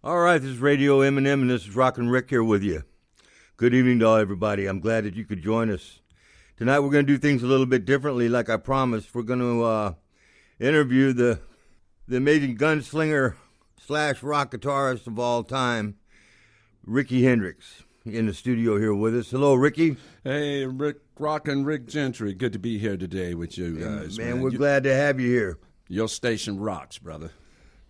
All right, this is Radio Eminem, and this is Rockin' Rick here with you. Good evening to all everybody. I'm glad that you could join us. Tonight we're going to do things a little bit differently, like I promised. We're going to interview the amazing gunslinger / rock guitarist of all time, RIKI HENDRIX, in the studio here with us. Hello, Ricky. Hey, Rick, Rockin' Rick Gentry. Good to be here today with you guys. Man, we're glad to have you here. Your station rocks, brother.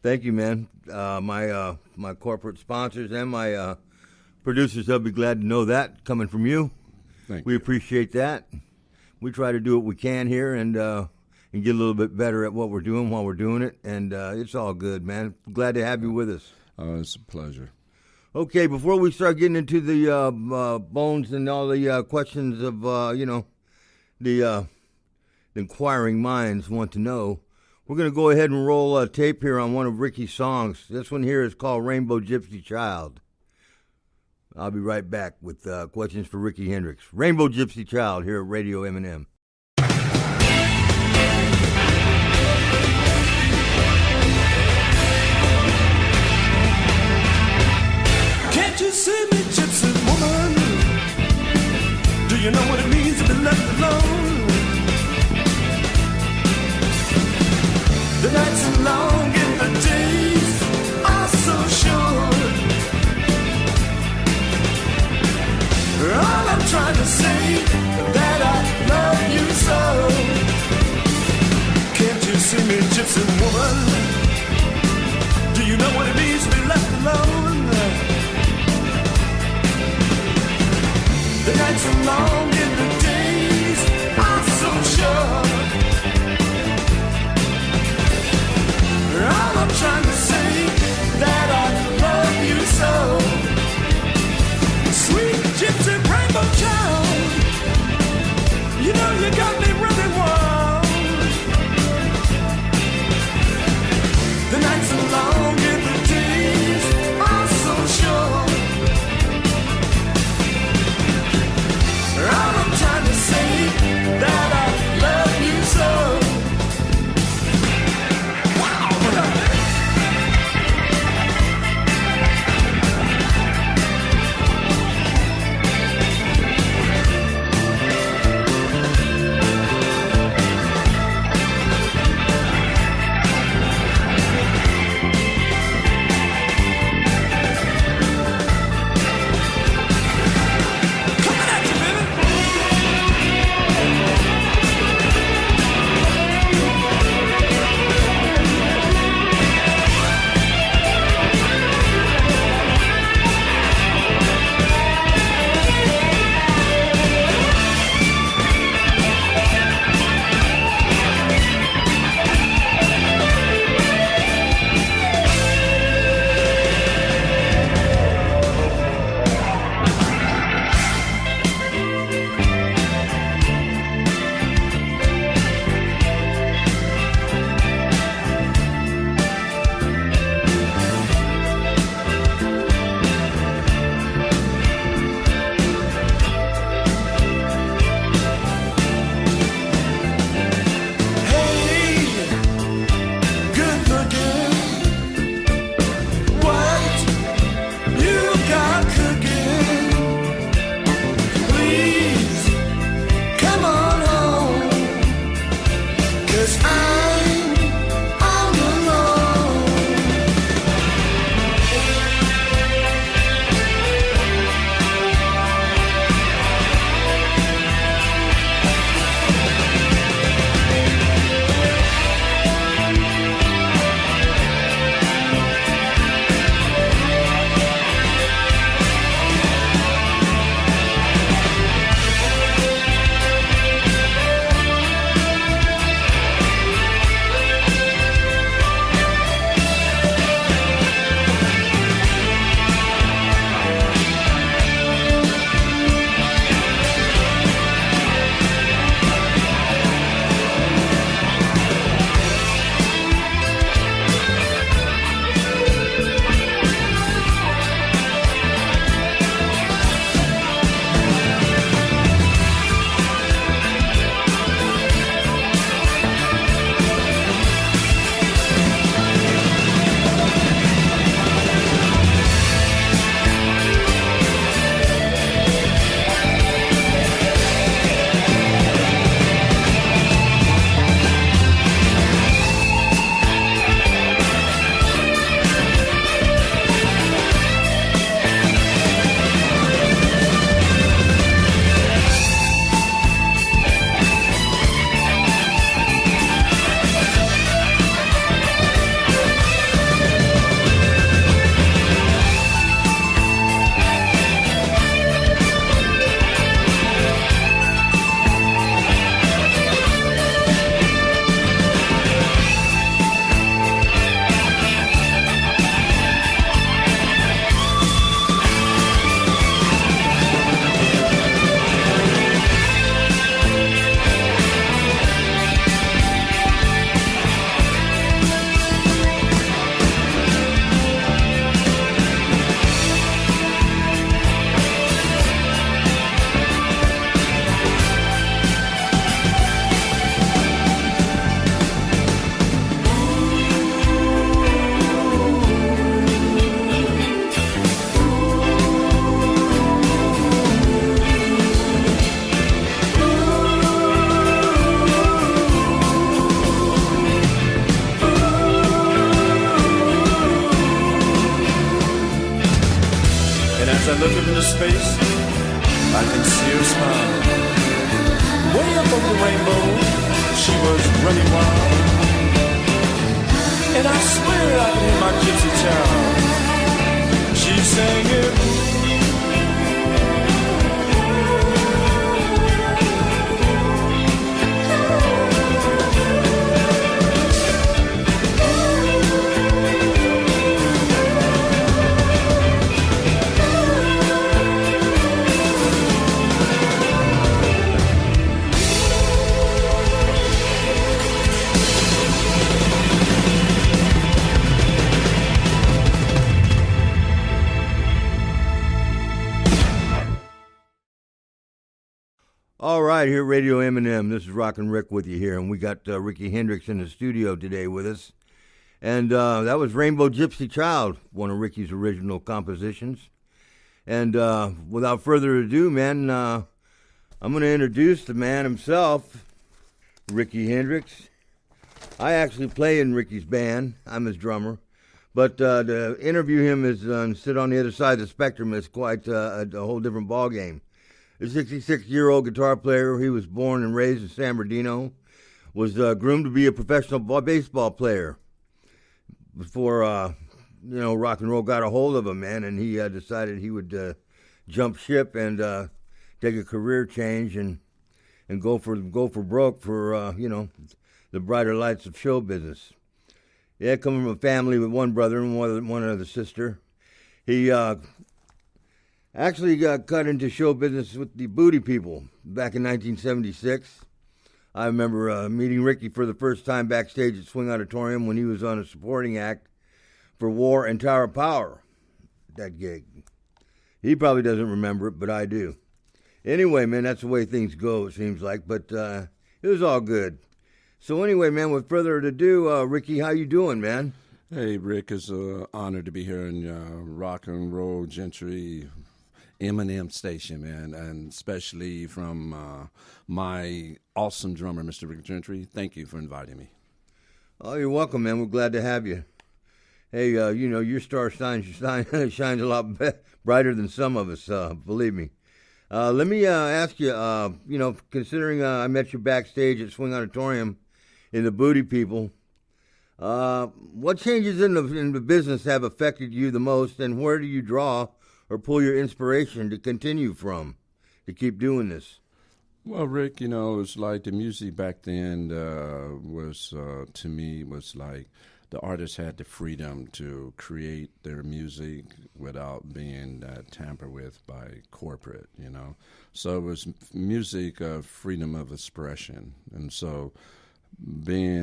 Thank you, man. My corporate sponsors and my producers, they'll be glad to know that coming from you. We appreciate that. We try to do what we can here and get a little bit better at what we're doing while we're doing it, and it's all good, man. Glad to have you with us. Oh, it's a pleasure. Okay, before we start getting into the bones and all the questions of, the inquiring minds want to know, we're going to go ahead and roll a tape here on one of Ricky's songs. This one here is called Rainbow Gypsy Child. I'll be right back with questions for RIKI HENDRIX. Rainbow Gypsy Child here at Radio Eminem. Can't you see me, gypsy woman? Do you know what it means to be left alone? The nights are long and the days are so short. All I'm trying to say is that I love you so. Can't you see me, gypsy woman? Do you know what it means to be left alone? The nights are long and the days are so short. All I'm trying to say that I love you so. Sweet gypsy rainbow child, you know you got me running wild. As I look up into space, I can see her smile. Way up over the rainbow, she was running wild. And I swear I can hear my gypsy child. She's singing. All right, here Radio M&M. This is Rockin' Rick with you here, and we got Riki Hendrix in the studio today with us. And that was Rainbow Gypsy Child, one of Ricky's original compositions. And without further ado, man, I'm going to introduce the man himself, Riki Hendrix. I actually play in Ricky's band. I'm his drummer. But to interview him is sit on the other side of the spectrum is quite a whole different ballgame. A 66-year-old guitar player, he was born and raised in San Bernardino, was groomed to be a professional baseball player before, rock and roll got a hold of him, man, and he decided he would jump ship and take a career change and go for broke for, the brighter lights of show business. Yeah, coming from a family with one brother and one other sister, he actually got cut into show business with the Booty People back in 1976. I remember meeting Ricky for the first time backstage at Swing Auditorium when he was on a supporting act for War and Tower of Power, that gig. He probably doesn't remember it, but I do. Anyway, man, that's the way things go, it seems like, but it was all good. So anyway, man, with further ado, Ricky, how you doing, man? Hey, Rick, it's an honor to be here in Rock and Roll Gentry M&M station, man, and especially from my awesome drummer, Mr. Rick Gentry. Thank you for inviting me. Oh, you're welcome, man. We're glad to have you. Hey, your star shines a lot brighter than some of us, believe me. Let me ask you, considering I met you backstage at Swing Auditorium in the Booty People, what changes in the business have affected you the most, and where do you draw or pull your inspiration to continue from, to keep doing this? Well, Rick, it's like the music back then was, to me, was like the artists had the freedom to create their music without being tampered with by corporate, So it was music of freedom of expression. And so the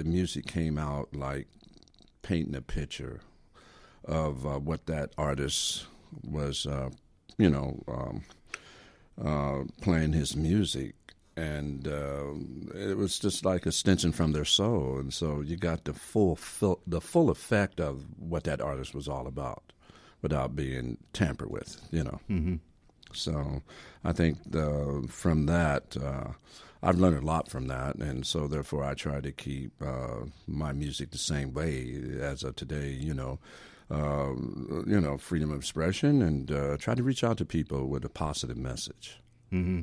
music came out like painting a picture of what that artist was, playing his music, and it was just like extension from their soul, and so you got the full effect of what that artist was all about, without being tampered with, Mm-hmm. So I think from that, I've learned a lot from that, and so therefore I try to keep my music the same way as of today, freedom of expression, and try to reach out to people with a positive message. Mm-hmm.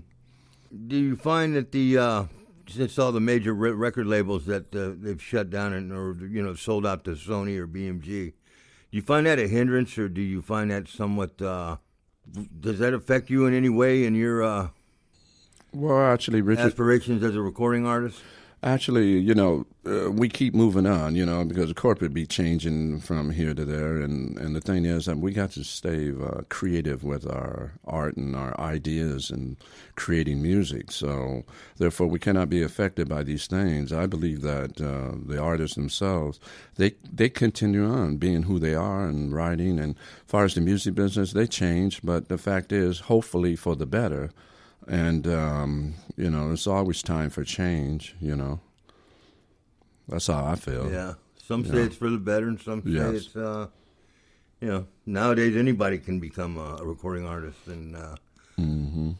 Do you find that since all the major record labels that they've shut down or sold out to Sony or BMG, do you find that a hindrance, or do you find that somewhat? Does that affect you in any way in your well, actually, Richard, aspirations as a recording artist? Actually, we keep moving on, because the corporate be changing from here to there. And the thing is that we got to stay creative with our art and our ideas and creating music. So therefore, we cannot be affected by these things. I believe that the artists themselves, they continue on being who they are and writing. And as far as the music business, they change. But the fact is, hopefully for the better. And, it's always time for change, That's how I feel. Yeah. Some say it's for the better, and some say it's, nowadays anybody can become a recording artist. And mm-hmm.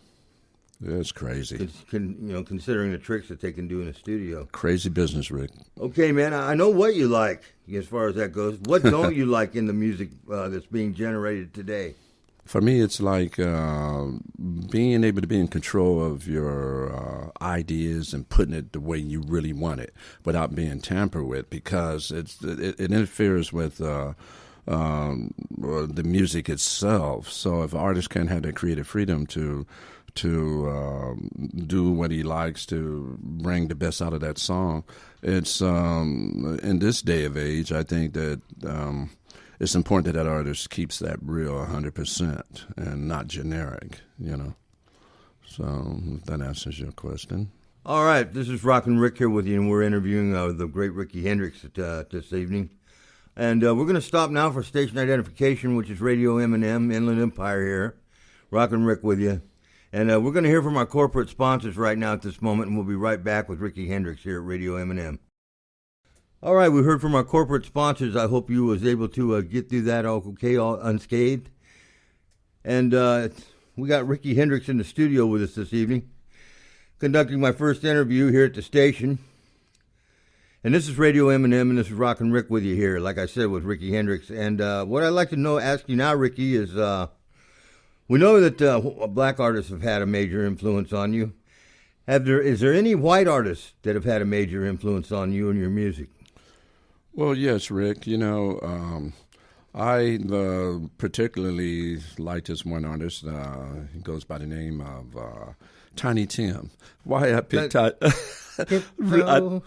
It's crazy. Considering the tricks that they can do in the studio. Crazy business, Rick. Okay, man, I know what you like as far as that goes. What don't you like in the music that's being generated today? For me, it's like being able to be in control of your ideas and putting it the way you really want it without being tampered with, because it interferes with the music itself. So if artists can't have that creative freedom to do what he likes, to bring the best out of that song, it's in this day of age, I think that it's important that artist keeps that real 100% and not generic, So that answers your question. All right, this is Rockin' Rick here with you, and we're interviewing the great Riki Hendrix this evening. And we're going to stop now for station identification, which is Radio M&M, Inland Empire here. Rockin' Rick with you. And we're going to hear from our corporate sponsors right now at this moment, and we'll be right back with Riki Hendrix here at Radio M&M. All right, we heard from our corporate sponsors. I hope you was able to get through that all unscathed. And we got Riki Hendrix in the studio with us this evening, conducting my first interview here at the station. And this is Radio M&M, and this is Rockin' Rick with you here, like I said, with Riki Hendrix. And what I'd like to ask you now, Riki, is we know that black artists have had a major influence on you. Is there any white artists that have had a major influence on you and your music? Well, yes, Rick. I particularly like this one artist. He goes by the name of Tiny Tim. Why I picked Tiny? Well,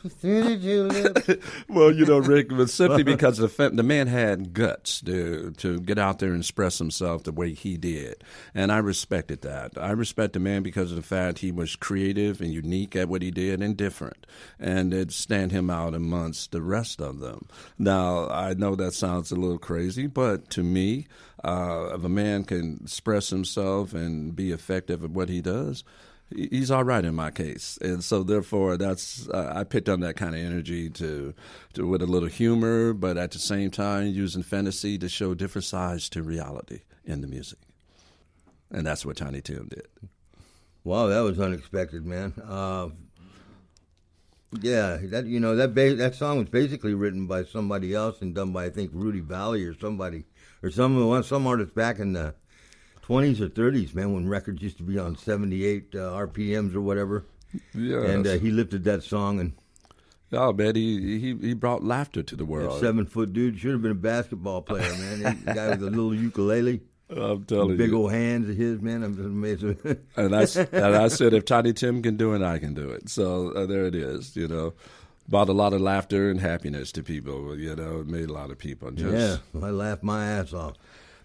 Rick, it was simply because the man had guts to get out there and express himself the way he did. And I respected that. I respect the man because of the fact he was creative and unique at what he did and different. And it stand him out amongst the rest of them. Now, I know that sounds a little crazy, but to me, if a man can express himself and be effective at what he does, he's all right in my case. And so therefore that's I picked on that kind of energy to with a little humor, but at the same time using fantasy to show different sides to reality in the music. And that's what Tiny Tim did. Wow, that was unexpected, man. That song was basically written by somebody else and done by, I think, Rudy Valley or somebody, or some artist back in the 20s or 30s, man, when records used to be on 78 RPMs or whatever. Yes. And he lifted that song, and oh man, he brought laughter to the world. That 7-foot dude should have been a basketball player, man. The guy with a little ukulele. I'm telling you, big old hands of his, man. I'm just amazed. and I said, if Tiny Tim can do it, I can do it. So there it is. Brought a lot of laughter and happiness to people. It made a lot of people I laughed my ass off.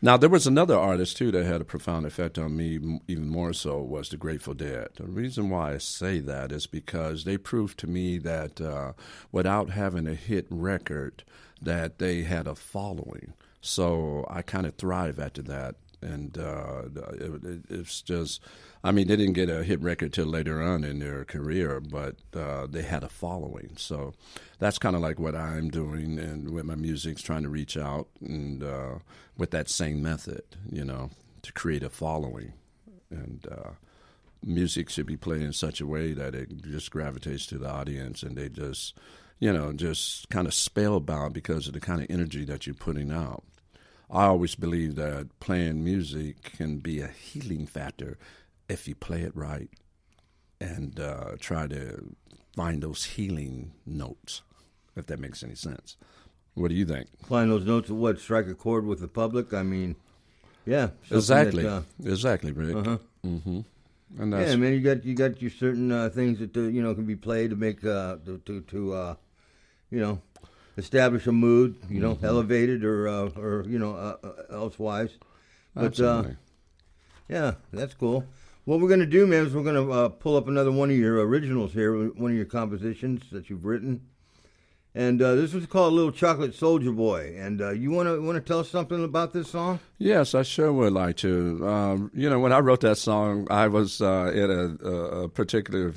Now, there was another artist, too, that had a profound effect on me, even more so, was the Grateful Dead. The reason why I say that is because they proved to me that without having a hit record, that they had a following. So I kind of thrive after that. And it's just, they didn't get a hit record till later on in their career, but they had a following. So that's kind of like what I'm doing, and with my music's trying to reach out and with that same method, to create a following. And music should be played in such a way that it just gravitates to the audience, and they just, just kind of spellbound because of the kind of energy that you're putting out. I always believe that playing music can be a healing factor if you play it right and try to find those healing notes, if that makes any sense. What do you think? Find those notes of what? Strike a chord with the public? Yeah. Exactly, Rick. Uh-huh. Mm-hmm. And that's, man, you got your certain things that can be played to make establish a mood, elevated or elsewise. But absolutely. Yeah, that's cool. What we're going to do, man, is we're going to pull up another one of your originals here, one of your compositions that you've written. And this was called Little Chocolate Soldier Boy. And you want to tell us something about this song? Yes, I sure would like to. When I wrote that song, I was in a particular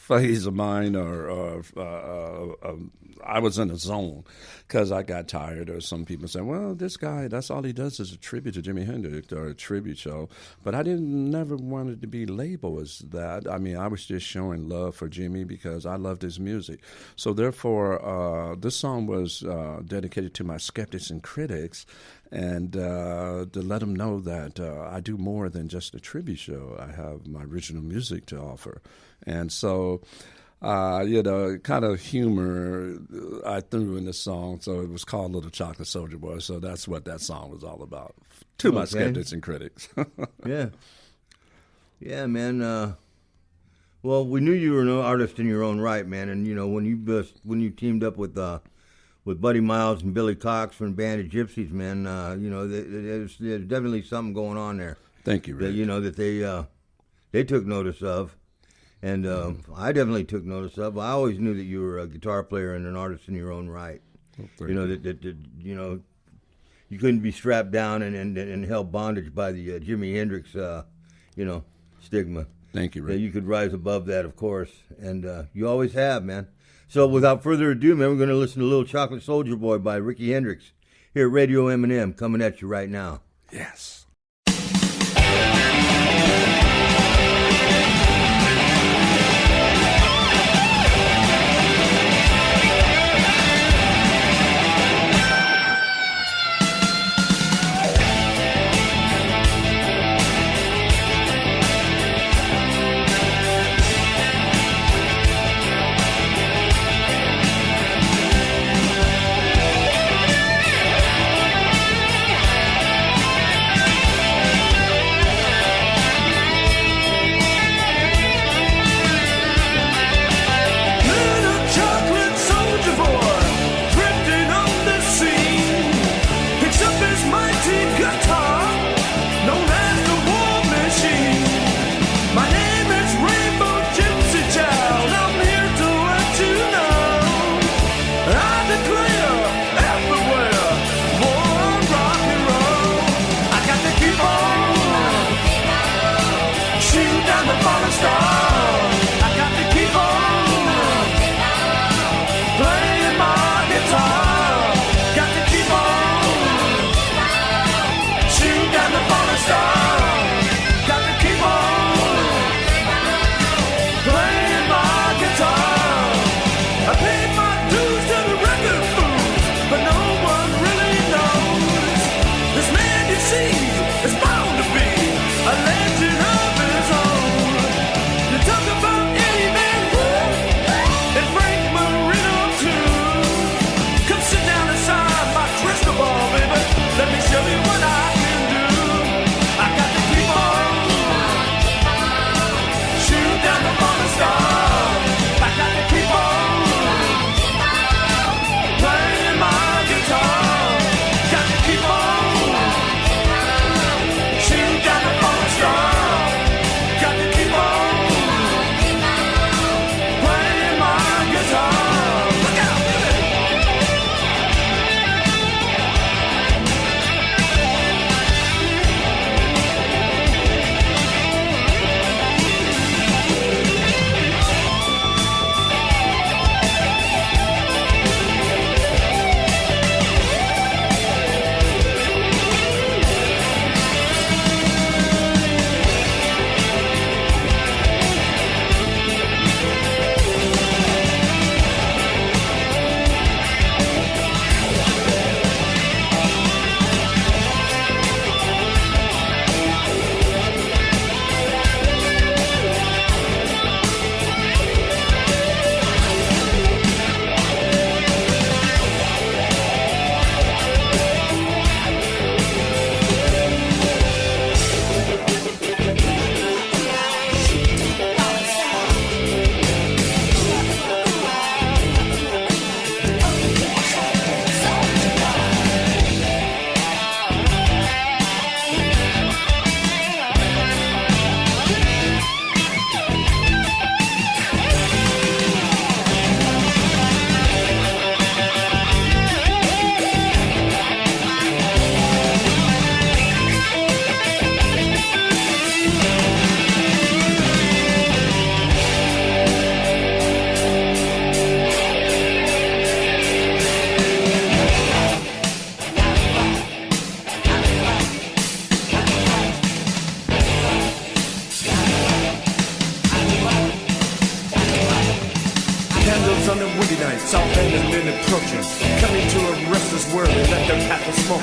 phase of mine, or I was in a zone because I got tired. Or some people say, "Well, this guy, that's all he does is a tribute to Jimi Hendrix or a tribute show." But I never wanted to be labeled as that. I mean, I was just showing love for Jimmy because I loved his music. So therefore, this song was dedicated to my skeptics and critics, and to let them know that I do more than just a tribute show. I have my original music to offer. And so, kind of humor I threw in the song, so it was called Little Chocolate Soldier Boy. So that's what that song was all about, to my skeptics and critics. Yeah. Yeah, man. Well, we knew you were an artist in your own right, man. And, when you teamed up with Buddy Miles and Billy Cox from the Band of Gypsies, man, there's definitely something going on there. Thank you, Rick. That they took notice of. And I definitely took notice of. I always knew that you were a guitar player and an artist in your own right. Well, you couldn't be strapped down and held bondage by the Jimi Hendrix, stigma. Thank you, Rick. You could rise above that, of course, and you always have, man. So without further ado, man, we're going to listen to Little Chocolate Soldier Boy by RIKI HENDRIX here at Radio M&M, coming at you right now. Yes.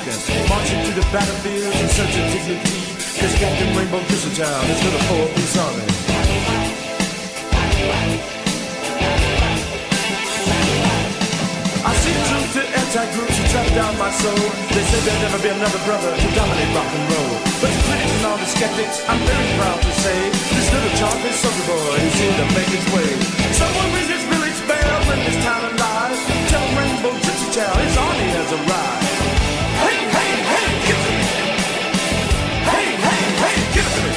walking, marching through the battlefields in search of dignity. This Captain Rainbow Child is for the poor peace army. I see troops and anti-groups who trap down my soul. They say there'll never be another brother to dominate rock and roll. But the critics and all the skeptics, I'm very proud to say, this little chocolate soldier boy is here to make his way. Someone ring this village bell when this town alive. Tell Rainbow Gypsy Child his army has arrived. Hey, hey, hey, give it to me. Hey, hey, hey, give it to me.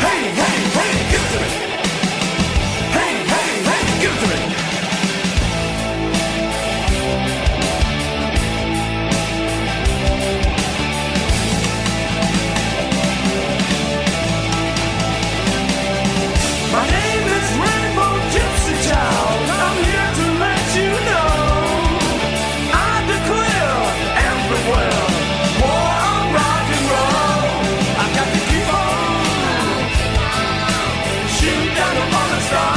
Hey, hey, hey, give it to me. Hey, hey, hey, give it to me. My name is Rainbow Gypsy Child. I'm here to let you know I declare everywhere war on rock and roll. I got to keep on shooting down the falling star.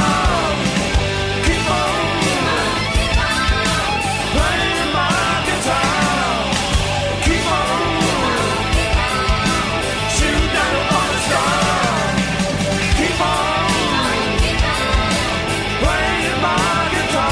Keep on playing my guitar. Keep on shooting down the falling star. Keep on playing my guitar.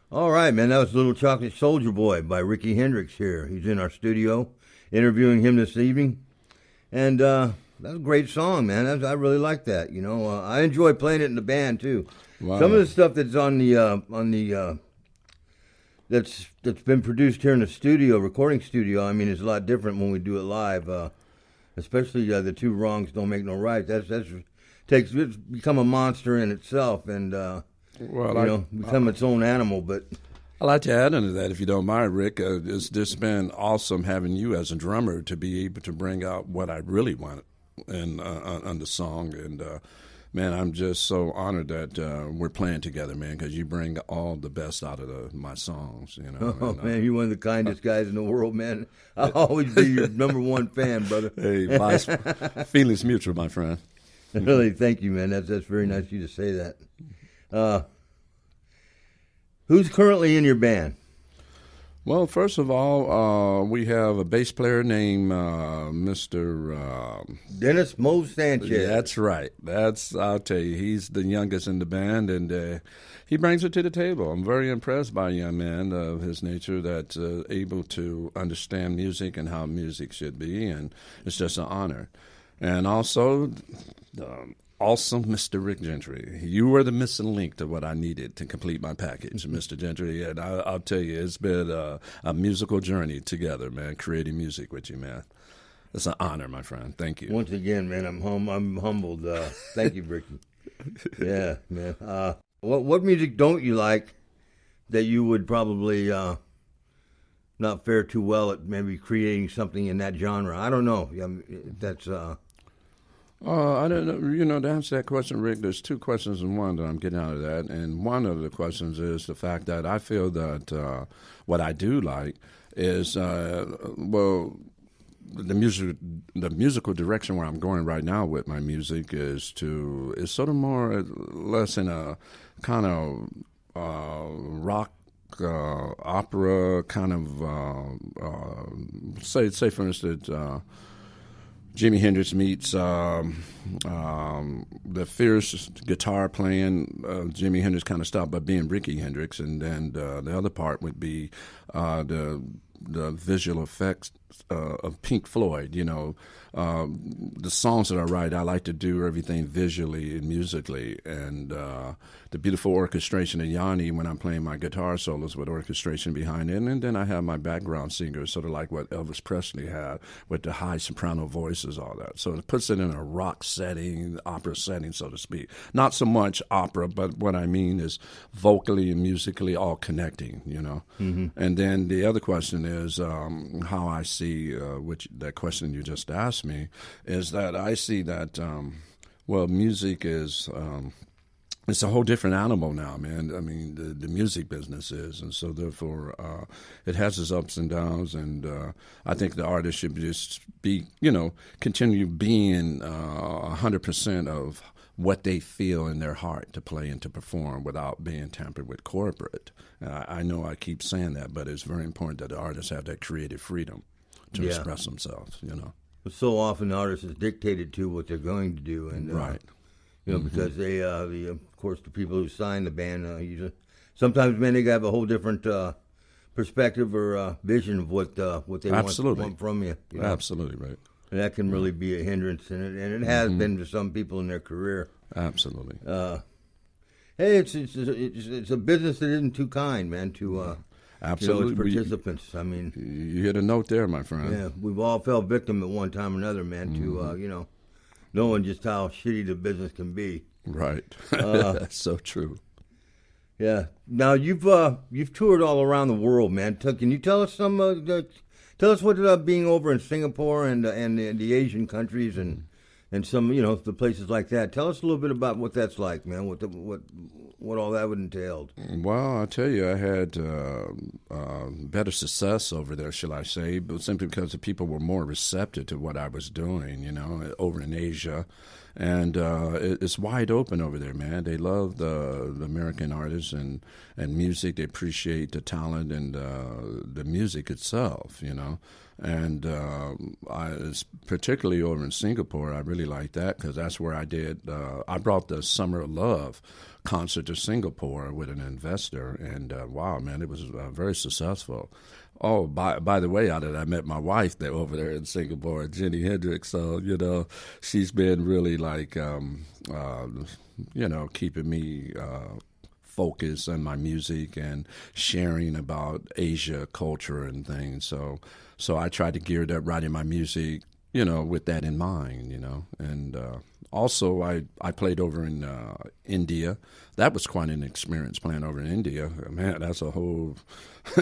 All right, man, that was Little Chocolate Soldier Boy by Riki Hendrix here. He's in our studio, interviewing him this evening. And that's a great song, man. I really like that. You know, I enjoy playing it in the band too. Wow. Some of the stuff that's on the that's been produced here in the studio, recording studio, I mean, it's a lot different when we do it live. Especially the two wrongs don't make no right. It's become a monster in itself, and become its own animal. But I'd like to add into that, if you don't mind, Rick. It's just been awesome having you as a drummer to be able to bring out what I really wanted on the song. And man, I'm just so honored that we're playing together, man, because you bring all the best out of my songs. You know. Oh, man, you're one of the kindest guys in the world, man. I'll always be your number one fan, brother. Hey, feelings mutual, my friend. Really, thank you, man. That's very nice of you to say that. Who's currently in your band? Well, first of all, we have a bass player named Mr. Dennis Mo Sanchez. That's right. I'll tell you, he's the youngest in the band, and he brings it to the table. I'm very impressed by a young man of his nature that's able to understand music and how music should be, and it's just an honor. And also, awesome Mr. Rick Gentry. You were the missing link to what I needed to complete my package, Mr. Gentry. And I'll tell you, it's been a musical journey together, man, creating music with you, man. It's an honor, my friend. Thank you. Once again, man, I'm humbled. Thank you, Ricky. Yeah, man. What music don't you like that you would probably not fare too well at maybe creating something in that genre? I don't know. That's... I don't know. You know, to answer that question, Rick, there's two questions in one that I'm getting out of that. And one of the questions is the fact that I feel that what I do like is, the musical direction where I'm going right now with my music is sort of more or less in a kind of rock opera kind of say for instance. Jimi Hendrix meets the fierce guitar playing. Jimi Hendrix kind of stopped by being Ricky Hendrix, and then the other part would be the visual effects of Pink Floyd. The songs that I write, I like to do everything visually and musically, and the beautiful orchestration of Yanni when I'm playing my guitar solos with orchestration behind it, and then I have my background singers, sort of like what Elvis Presley had with the high soprano voices, all that. So it puts it in a rock setting, opera setting, so to speak. Not so much opera, but what I mean is vocally and musically all connecting, Mm-hmm. And then the other question is how I see, which that question you just asked me, is that I see that, music is... it's a whole different animal now, man. I mean, the music business is, and so therefore it has its ups and downs, and I think the artist should just be, continue being 100% of what they feel in their heart to play and to perform without being tampered with corporate. I know I keep saying that, but it's very important that the artists have that creative freedom to express themselves, But so often the artist is dictated to what they're going to do, and right. Because they, of course, the people who sign the band, usually, sometimes, man, they have a whole different perspective or vision of what they want from you. Absolutely, right. And that can really be a hindrance, and it has been to some people in their career. Absolutely. Hey, it's a business that isn't too kind, man, to absolutely its participants. I mean, you hit a note there, my friend. Yeah, we've all fell victim at one time or another, man, to knowing just how shitty the business can be. Right. That's so true. Yeah. Now you've toured all around the world, man. Can you tell us tell us what being over in Singapore and the Asian countries and some the places like that. Tell us a little bit about what that's like, man. What all that would entailed. Well, I tell you, I had better success over there, shall I say, but simply because the people were more receptive to what I was doing, over in Asia. And it's wide open over there, man. They love the American artists and music. They appreciate the talent and the music itself, And particularly over in Singapore, I really like that because that's where I did. I brought the Summer of Love concert to Singapore with an investor, and wow, man, it was very successful. Oh, by the way, I met my wife there over there in Singapore, Jenny Hendrix. So she's been really like keeping me focused on my music and sharing about Asia culture and things. So I tried to gear it up writing my music, with that in mind, and. Also, I played over in India. That was quite an experience playing over in India. Man, that's a whole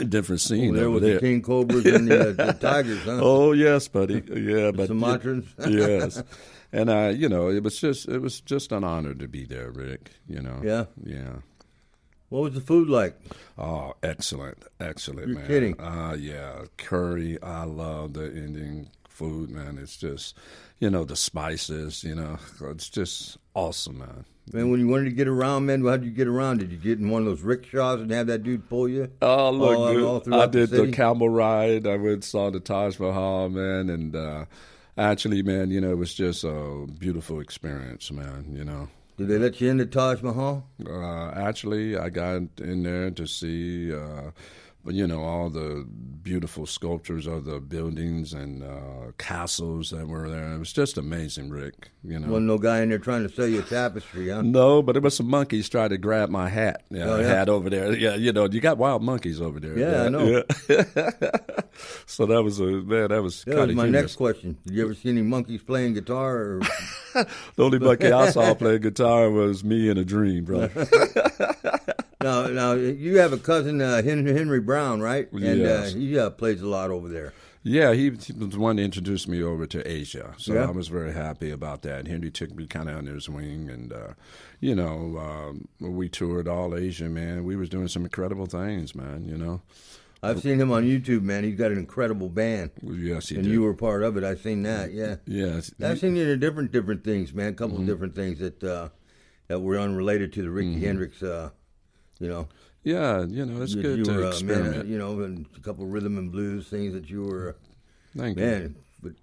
different scene there over with there. The king cobras and the tigers, huh? Oh yes, buddy. Yeah, but Sumatrans. Yes, and it was just an honor to be there, Rick. Yeah. Yeah. What was the food like? Oh, excellent, You're man. Kidding? Yeah, curry. I love the Indian food, man. It's just, the spices, it's just awesome, man. Man, when you wanted to get around, man, how'd you get around? Did you get in one of those rickshaws and have that dude pull you? Oh, look, all I did the camel ride. I went saw the Taj Mahal, man, and actually, man, it was just a beautiful experience, man, Did they let you in the Taj Mahal? Actually, I got in there to see, all the beautiful sculptures of the buildings and castles that were there. It was just amazing, Rick. Wasn't no guy in there trying to sell you a tapestry, huh? No, but there was some monkeys trying to grab my hat. Oh, yeah? Hat over there. Yeah, you got wild monkeys over there. Yeah, I know. Yeah. So that was kind of my next question. Did you ever see any monkeys playing guitar? Or... The only monkey I saw playing guitar was me in a dream, bro. Now you have a cousin, Henry Brown, right? And yes. He plays a lot over there. Yeah, he was the one that introduced me over to Asia, so yeah. I was very happy about that. Henry took me kind of under his wing, and we toured all Asia, man. We was doing some incredible things, man. I've seen him on YouTube, man. He's got an incredible band. Yes, he did. And you were part of it. I've seen that. Yeah. Yes. I've seen you in different things, man. A couple of different things that were unrelated to the Ricky Hendrix. Yeah, it's that good you to were, experiment. Man, and a couple rhythm and blues things that you were, Thank you. man. But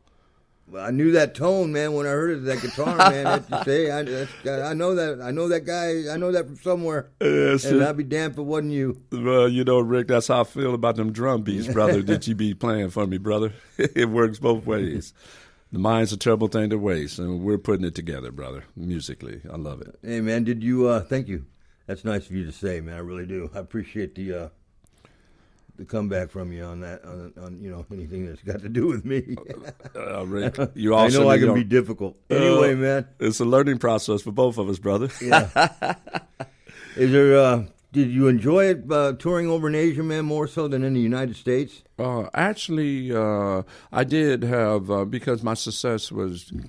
well, I knew that tone, man, when I heard it, that guitar, man. I know that guy. I know that from somewhere. Yes, And I'd be damned if it wasn't you. Well, Rick, that's how I feel about them drum beats, brother, that you be playing for me, brother. It works both ways. The mind's a terrible thing to waste, and we're putting it together, brother, musically. I love it. Hey, man, did you, thank you. That's nice of you to say, man. I really do. I appreciate the comeback from you on that, on anything that's got to do with me. Rick, you also I know I can be difficult. Anyway, man. It's a learning process for both of us, brother. Yeah. Is there, did you enjoy it touring over in Asia, man, more so than in the United States? Actually, I did have, because my success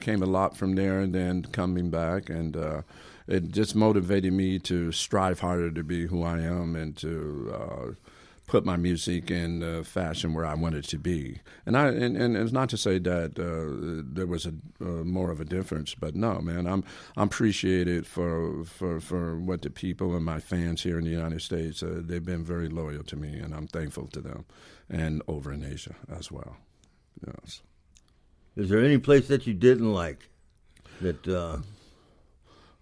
came a lot from there and then coming back, and it just motivated me to strive harder to be who I am and to put my music in the fashion where I want it to be. And it's not to say that there was more of a difference, but no, man, I'm appreciated for what the people and my fans here in the United States, they've been very loyal to me, and I'm thankful to them, and over in Asia as well. Yes. Is there any place that you didn't like that?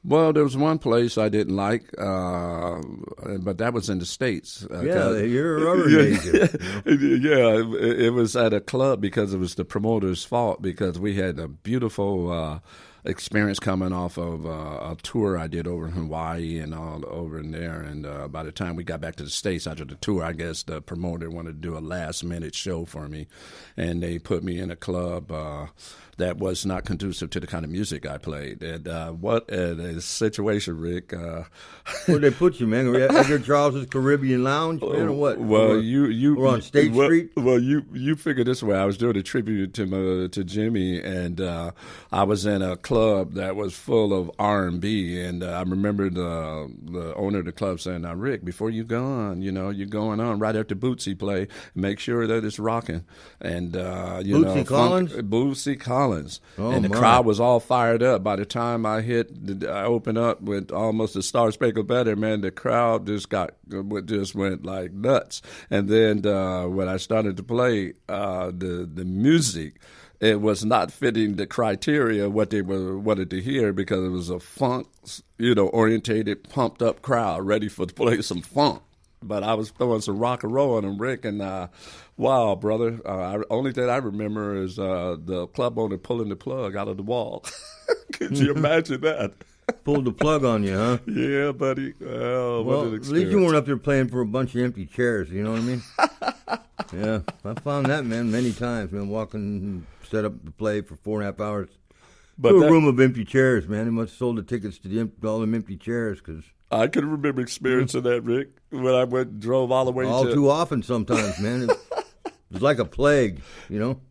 Well, there was one place I didn't like, but that was in the States. You're a rubber major. Yeah, it was at a club because it was the promoter's fault, because we had a beautiful experience coming off of a tour I did over in Hawaii and all over in there. And by the time we got back to the States after the tour, I guess the promoter wanted to do a last-minute show for me, and they put me in a club that was not conducive to the kind of music I played. And what a situation, Rick. Where'd they put you, man? Edgar Charles's Caribbean Lounge, man, or what? Well, we're on State Street. Well, you figure this way. I was doing a tribute to Jimmy, and I was in a club that was full of R&B, and I remember the owner of the club saying, "Now, Rick, before you go on, you're going on right after Bootsy play, make sure that it's rocking." And Bootsy Collins? Bootsy Collins. Oh, and the my. crowd was all fired up. By the time I opened up with almost a Star Spangled Banner, man, the crowd just went like nuts. And then when I started to play the music, it was not fitting the criteria what they wanted to hear, because it was a funk, orientated, pumped up crowd ready to play some funk. But I was throwing some rock and roll on them, Rick, and wow, brother. Only thing I remember is the club owner pulling the plug out of the wall. Could you imagine that? Pulled the plug on you, huh? Yeah, buddy. Oh, well, what an at experience. least you weren't up there playing for a bunch of empty chairs, you know what I mean? Yeah, I found that, man, many times, man, walking, set up to play for 4.5 hours. But to a room of empty chairs, man. They must have sold the tickets to all them empty chairs, because I can remember experiencing that, Rick, when I drove all the way all too often sometimes, man. It's like a plague,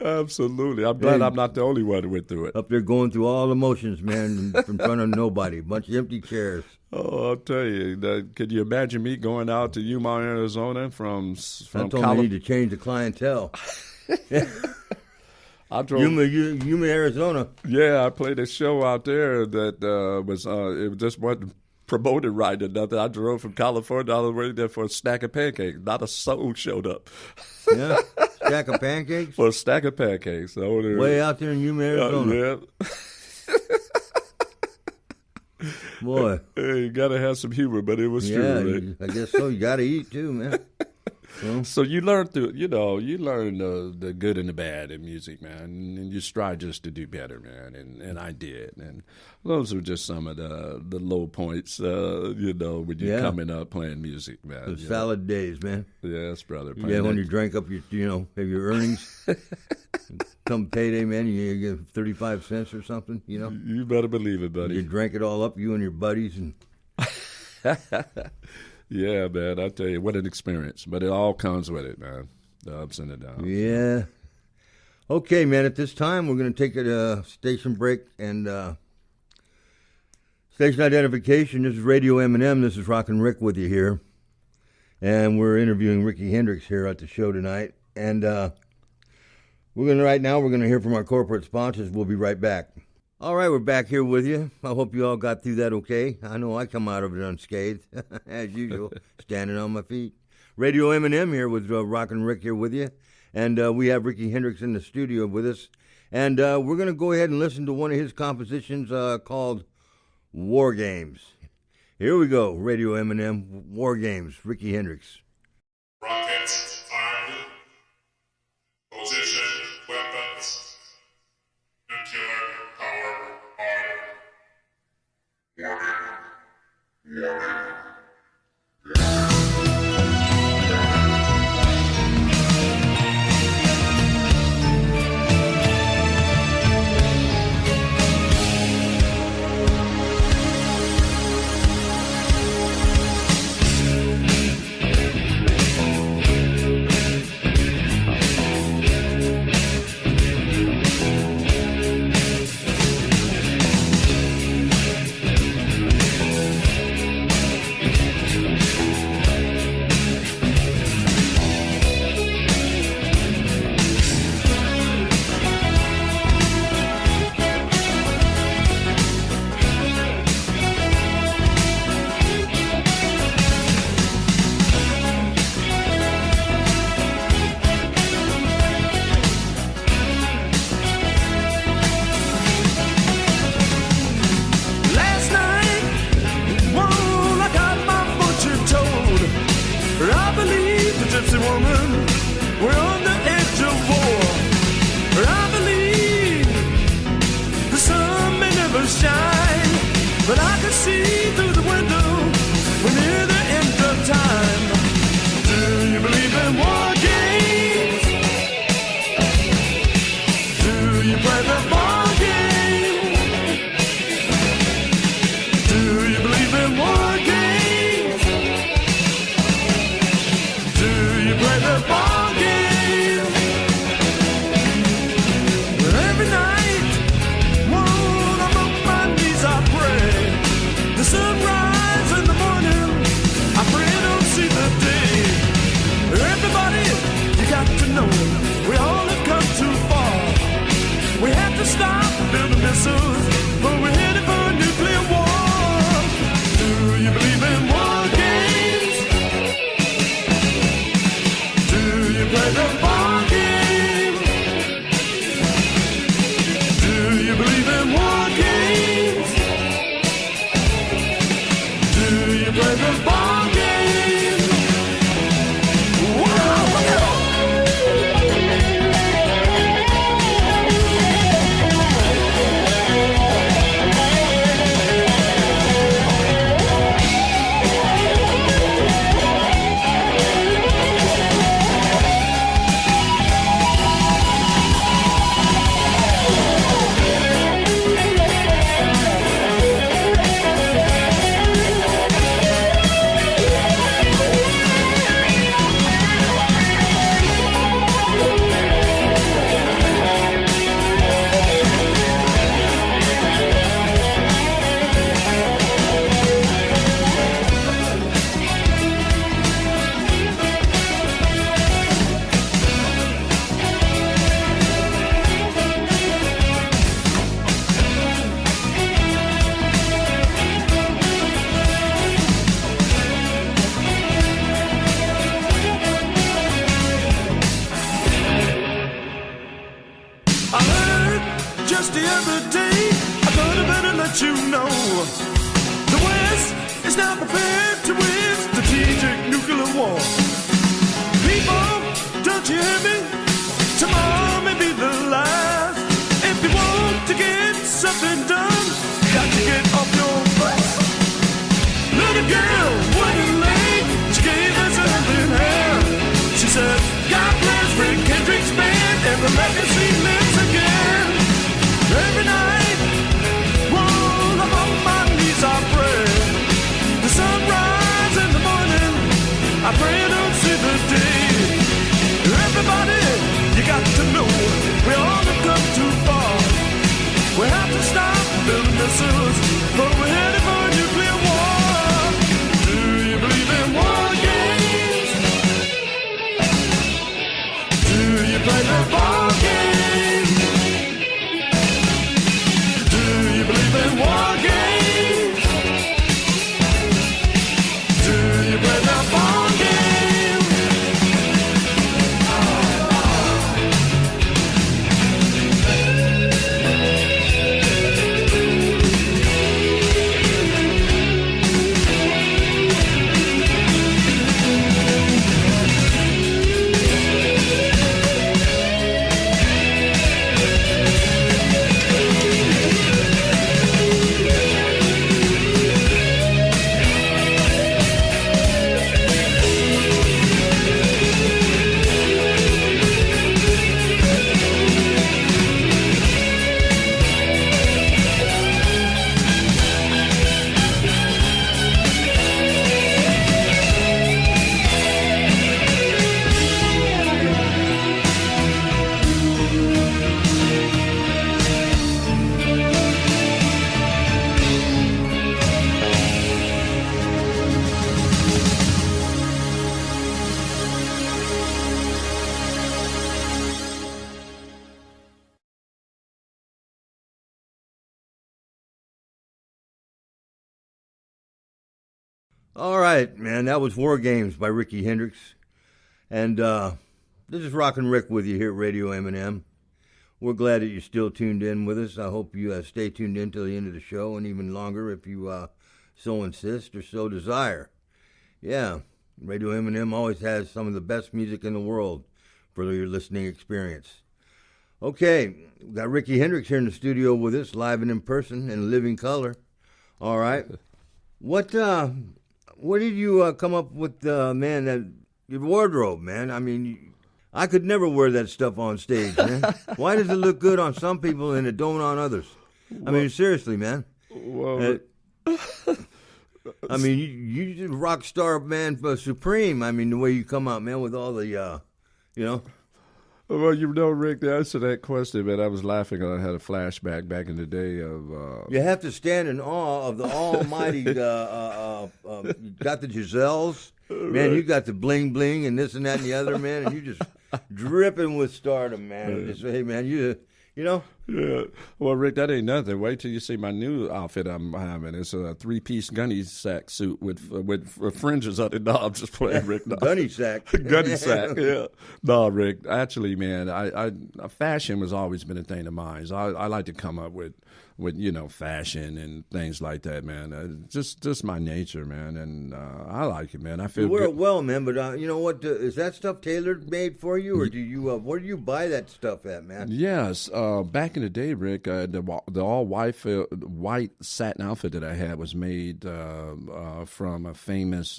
Absolutely. I'm glad I'm not the only one who went through it. Up there going through all the motions, man, in front of nobody. A bunch of empty chairs. Oh, I'll tell you. Could you imagine me going out to Yuma, Arizona from I told me need to change the clientele. I drove Yuma, Arizona. Yeah, I played a show out there that was it just wasn't promoted right or nothing. I drove from California all the way there for a stack of pancakes. Not a soul showed up. Yeah, stack of pancakes? For a stack of pancakes. Way out there in Yuma, Arizona. Yeah. Boy. Hey, you got to have some humor, but it was true. I guess so. You got to eat too, man. So you learn the good and the bad in music, man, and you strive just to do better, man, and I did, and those are just some of the low points, when you're coming up playing music, man. The salad days, man. Yes, brother. Yeah, when you drank up your, have your earnings. Come payday, man, you get 35 cents or something, You better believe it, buddy. You drank it all up, you and your buddies, and. Yeah, man, I tell you, what an experience. But it all comes with it, man, the ups and the downs. Yeah. Okay, man, at this time, we're going to take a station break and station identification. This is Radio M&M. This is Rockin' Rick with you here. And we're interviewing Riki Hendrix here at the show tonight. And we're going to hear from our corporate sponsors. We'll be right back. All right, we're back here with you. I hope you all got through that okay. I know I come out of it unscathed, as usual, standing on my feet. Radio M&M here with Rockin' Rick here with you. And we have Riki Hendrix in the studio with us. And we're going to go ahead and listen to one of his compositions called War Games. Here we go, Radio M&M, War Games, Riki Hendrix. Rockets armed, position, weapons, nuclear power on. Play the ball game. All right, man. That was War Games by Ricky Hendrix. And this is Rockin' Rick with you here at Radio M&M. We're glad that you're still tuned in with us. I hope you stay tuned in till the end of the show and even longer if you so insist or so desire. Yeah, Radio M&M always has some of the best music in the world for your listening experience. Okay, we got Ricky Hendrix here in the studio with us, live and in person and living color. All right. What did you come up with, man, that your wardrobe, man? I mean, I could never wear that stuff on stage, man. Why does it look good on some people and it don't on others? I mean, seriously, man. Well, I mean, you just rock star, man, supreme. I mean, the way you come out, man, with all the, you know. Well, Rick, the answer to that question, man, I was laughing. I had a flashback back in the day of. You have to stand in awe of the almighty. You got the Giselles, man. You got the bling bling and this and that and the other, man. And you just dripping with stardom, man. Just, hey, man, you know. Yeah. Well, Rick, that ain't nothing. Wait till you see my new outfit I'm having. It's a 3-piece gunny sack suit with fringes on the knob. Just playing, Rick. No. Gunny sack. Gunny sack, yeah. No, Rick, actually, man, I fashion has always been a thing of mine. So I like to come up with fashion and things like that, man. Just my nature, man, and I like it, man. I feel you wear good. it well, man. But you know what? Is that stuff tailor made for you, or do you? Where do you buy that stuff at, man? Yes, back in the day, Rick, the all white satin outfit that I had was made from a famous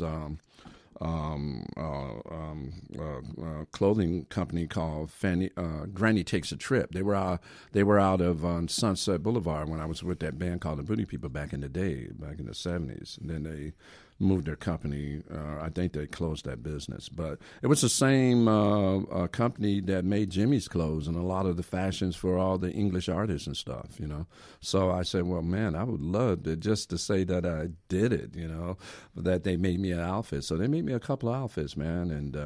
clothing company called Granny Takes a Trip. They were out of Sunset Boulevard when I was with that band called the Booty People back in the day, back in the 70s. And then they moved their company. I think they closed that business. But it was the same company that made Jimmy's clothes and a lot of the fashions for all the English artists and stuff, you know. So I said, well, man, I would love to say that I did it, you know, that they made me an outfit. So they made me a couple of outfits, man. And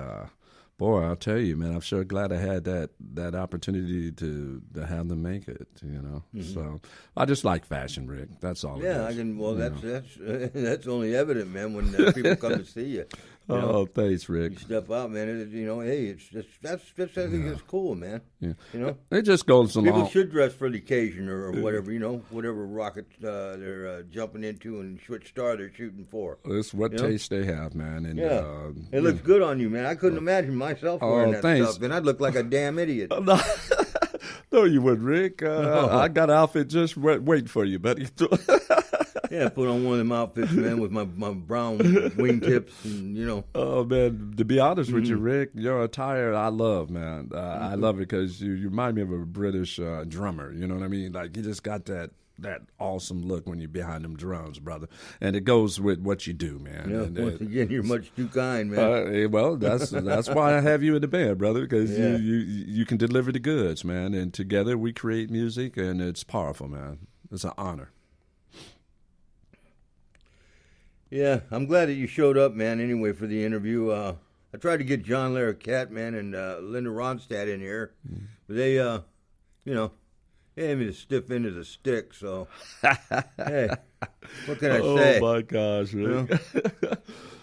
boy, I'll tell you, man, I'm sure glad I had that opportunity to have them make it, you know. Mm-hmm. So I just like fashion, Rick. That's all. Yeah, it is, I can. Well, that's only evident, man, when people come to see you. You know, oh, thanks, Rick. You step out, man. Hey, that's I think it's cool, man. Yeah. You know, it just goes along. People should dress for the occasion or whatever, you know, whatever rocket they're jumping into and which star they're shooting for. It's what taste they have, man. And it looks good on you, man. I couldn't imagine myself wearing that stuff, and I'd look like a damn idiot. No, you wouldn't, Rick. I got an outfit just waiting for you, buddy. Yeah, put on one of them outfits, man, with my brown wingtips, and you know. Oh man, to be honest with you, Rick, your attire I love, man. I love it because you remind me of a British drummer. You know what I mean? Like you just got that awesome look when you're behind them drums, brother. And it goes with what you do, man. Yeah, and, once again, you're much too kind, man. Well, that's why I have you in the band, brother, because you can deliver the goods, man. And together we create music, and it's powerful, man. It's an honor. Yeah, I'm glad that you showed up, man, anyway, for the interview. I tried to get John Larroquette, man, and Linda Ronstadt in here, but they, they had me to stiff into the stick, so, hey, what can I say? Oh, my gosh, Rick. You know?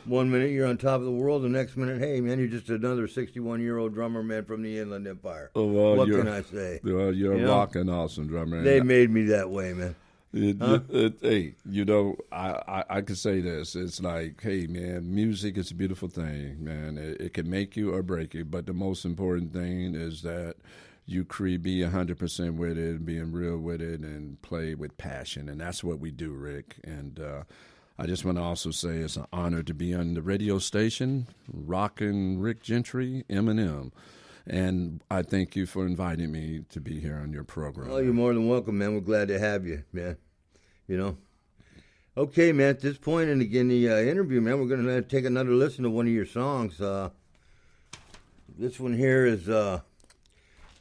1 minute you're on top of the world, the next minute, hey, man, you're just another 61-year-old drummer, man, from the Inland Empire. Oh, well, what can I say? Well, you're a rockin' awesome drummer. They made me that way, man. Hey, I could say this. It's like, hey, man, music is a beautiful thing, man. It can make you or break you, but the most important thing is that you be 100% with it, being real with it, and play with passion, and that's what we do, Rick. And I just want to also say it's an honor to be on the radio station, rockin' Rick Gentry, M&M. And I thank you for inviting me to be here on your program. Oh, you're more than welcome, man. We're glad to have you, man. You know. Okay, man, at this point, and again, the interview, man, we're going to take another listen to one of your songs. This one here is, you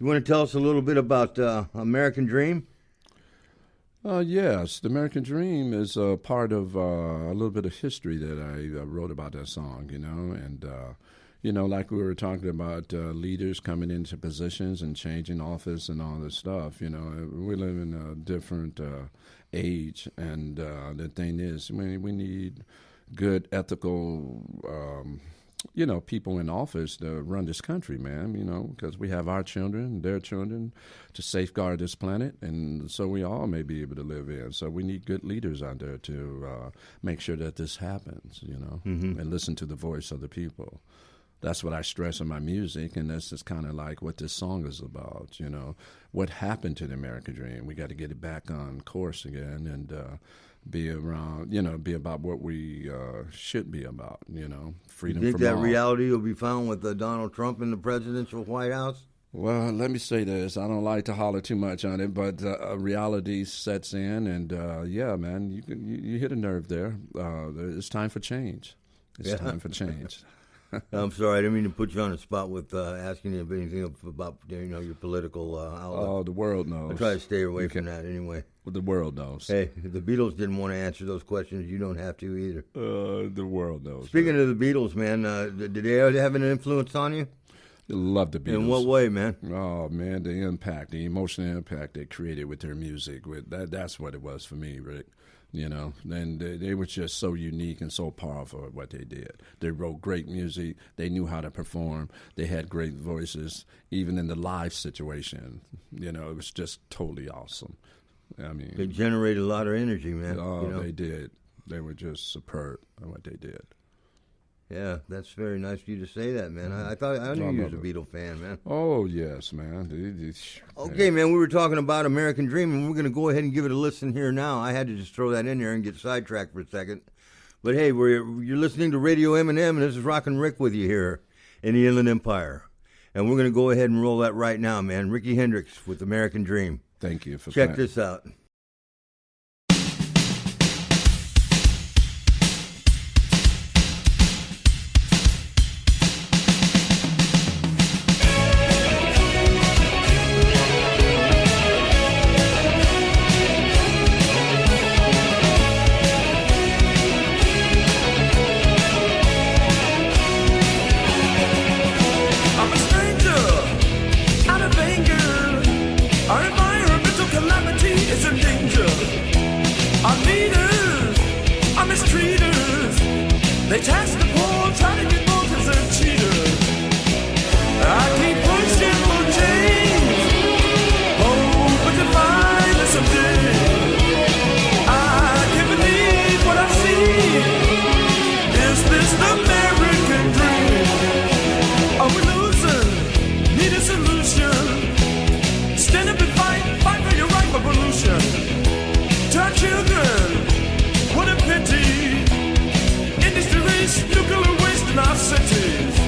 want to tell us a little bit about American Dream? Yes, the American Dream is a part of a little bit of history that I wrote about that song, you know, and like we were talking about leaders coming into positions and changing office and all this stuff, you know, we live in a different age, and the thing is, we need good ethical, people in office to run this country, man, because we have our children, their children, to safeguard this planet, and so we all may be able to live in. So we need good leaders out there to make sure that this happens, and listen to the voice of the people. That's what I stress in my music, and that's just kind of like what this song is about, What happened to the American dream? We got to get it back on course again and be around, be about what we should be about, freedom You think from that all. reality will be found with Donald Trump in the presidential White House? Well, let me say this. I don't like to holler too much on it, but reality sets in, and yeah, man, you hit a nerve there. It's time for change. It's time for change. I'm sorry, I didn't mean to put you on the spot with asking you anything about your political outlook. Oh, the world knows. I try to stay away from that anyway. Well, the world knows. Hey, if the Beatles didn't want to answer those questions, you don't have to either. The world knows. Speaking of the Beatles, man, did they have an influence on you? I love the Beatles. In what way, man? Oh, man, the impact, the emotional impact they created with their music. That's what it was for me, Rick. And they were just so unique and so powerful at what they did. They wrote great music. They knew how to perform. They had great voices, even in the live situation. It was just totally awesome. I mean, They generated a lot of energy, man. They did. They were just superb at what they did. Yeah, that's very nice of you to say that, man. I knew you was a Beatle fan, man. Oh, yes, man. Okay, man, we were talking about American Dream, and we're going to go ahead and give it a listen here now. I had to just throw that in there and get sidetracked for a second. But, hey, you're listening to Radio M&M, and this is Rockin' Rick with you here in the Inland Empire. And we're going to go ahead and roll that right now, man. RIKI HENDRIX with American Dream. Thank you for Check this out. I'm a stranger, out of anger. Our environmental calamity is in danger. Our leaders are mistreaters. They tax the poor, try to get voters and cheaters. I keep pushing for change, hoping to find it someday. I can't believe what I see. Is this the American dream? Are we losing? Need a solution. Stand up and fight for your right for pollution. To our children, what a pity. Industry waste, nuclear waste in our cities.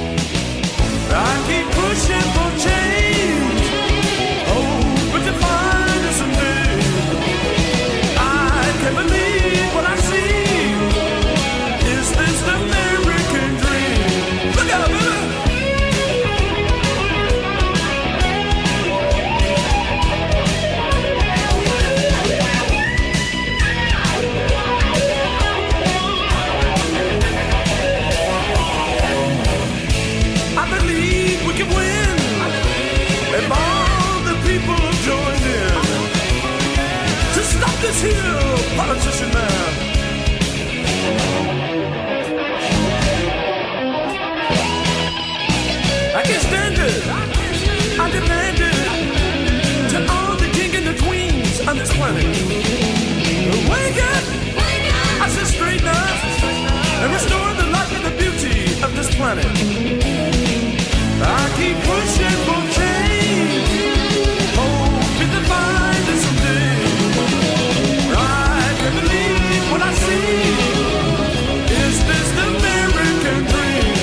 I keep pushing for change. Oh, but to find us someday. I can't believe what I see. Is this the American dream? Look out, baby! I believe we can win if all the people join in to stop this here politician man. I can't stand it. I demand it to all the king and the queens on this planet. Wake up! I said straighten up and restore the life and the beauty of this planet. I keep pushing for change, hoping to find it someday. I can't believe what I see. Is this the American dream?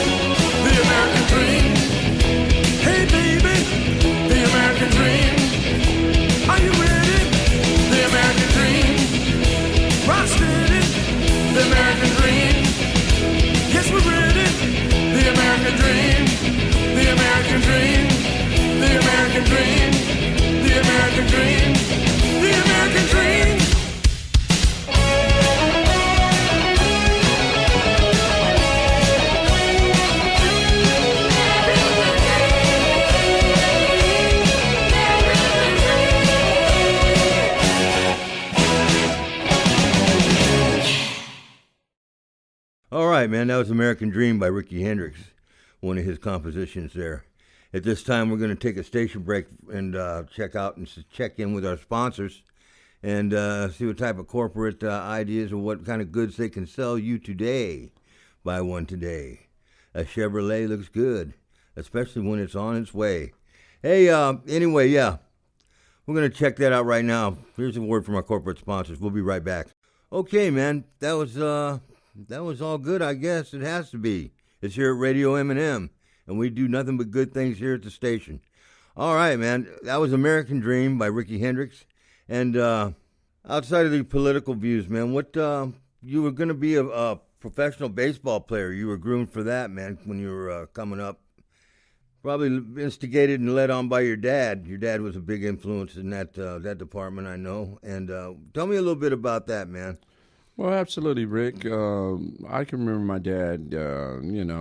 The American dream. Hey baby, the American dream. Are you ready? The American dream. Rock steady, the American dream. All right, man, that was American Dream by Riki Hendrix, one of his compositions there. At this time, we're going to take a station break and check in with our sponsors and see what type of corporate ideas or what kind of goods they can sell you today. Buy one today. A Chevrolet looks good, especially when it's on its way. Hey, anyway, yeah, we're going to check that out right now. Here's a word from our corporate sponsors. We'll be right back. Okay, man, that was all good, I guess. It has to be. It's here at Radio M&M, and we do nothing but good things here at the station. All right, man, that was American Dream by Riki Hendrix. And outside of the political views, man, what you were going to be a professional baseball player. You were groomed for that, man, when you were coming up. Probably instigated and led on by your dad. Your dad was a big influence in that department, I know. And tell me a little bit about that, man. Well, absolutely, Rick. I can remember my dad,